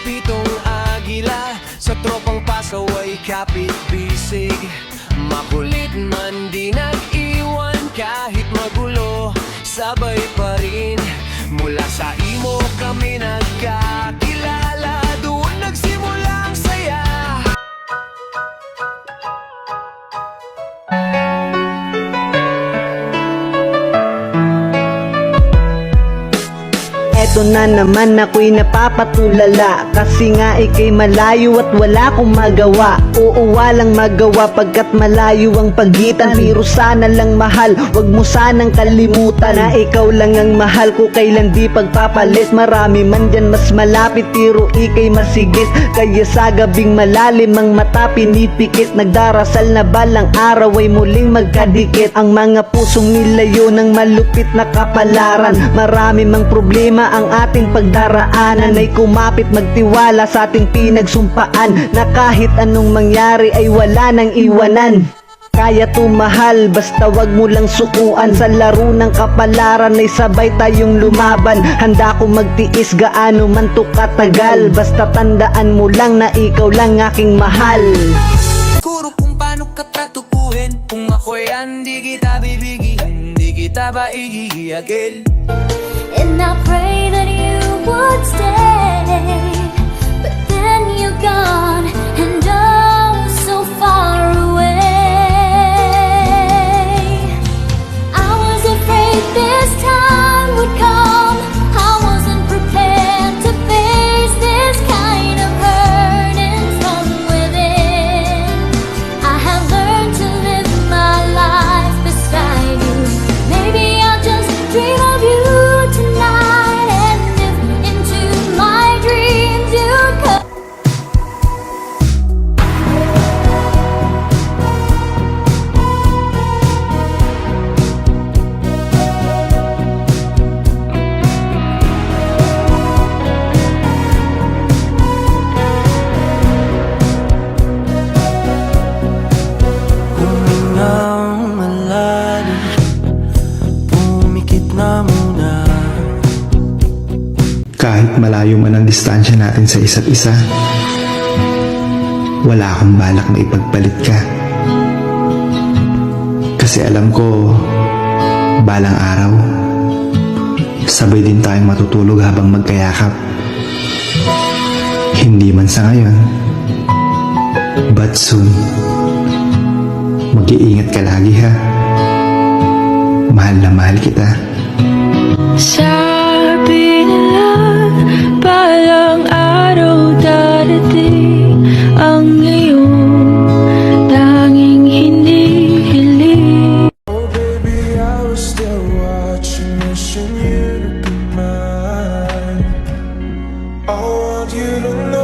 pitong agila, sa tropang pasaway kapit-bisig. Makulit man di nag-iwan kahit magulo, sabay pa rin. Mula sa imo kami nagkakilala, doon nagsimula ang saya. Eto na naman ako'y napapatulala, kasi nga ika'y malayo at wala akong magawa. Oo, walang magawa pagkat malayo ang pagitan. Pero sana lang mahal, wag mo sanang kalimutan na ikaw lang ang mahal ko, kailan di pagpapalit. Marami man dyan mas malapit, pero ika'y masigit. Kaya sa gabing malalim ang mata pinipikit, nagdarasal na balang araw ay muling magkadikit. Ang mga pusong nilayo ng malupit na kapalaran. Marami mang problema ang ating pagdaraanan, ay kumapit magtiwala sa ating pinagsumpaan, na kahit anong mangyari ay wala nang iwanan. Kaya tumahal, basta wag mo lang sukuan. Sa laro ng kapalaran ay sabay tayong lumaban. Handa akong magtiis gaano man to katagal, basta tandaan mo lang na ikaw lang aking mahal. Siguro kung paano ka tatukuhin, kung ako'y hindi kita bibigyan, hindi kita ba iigagil? And I pray that you would stay, but then you're gone, and oh, so far away. I was afraid this time would come. I wasn't prepared to face this kind of hurting from within. I have learned to live my life beside you. Maybe I'll just dream of you tonight, and if into my dreams you come. Humingang malalim, pumikit na muna. Kahit malayo man ang distansya natin sa isa't isa, wala akong balak na ipagpalit ka. Kasi alam ko, balang araw, sabay din tayong matutulog habang magkayakap. Hindi man sa ngayon, but soon. Mag-iingat ka lagi ha. Mahal na mahal kita. Sabi nila, balang araw darating ang iyong tanging hindi hiling. Oh baby, I was still watching, wishing you to be mine. I want you to know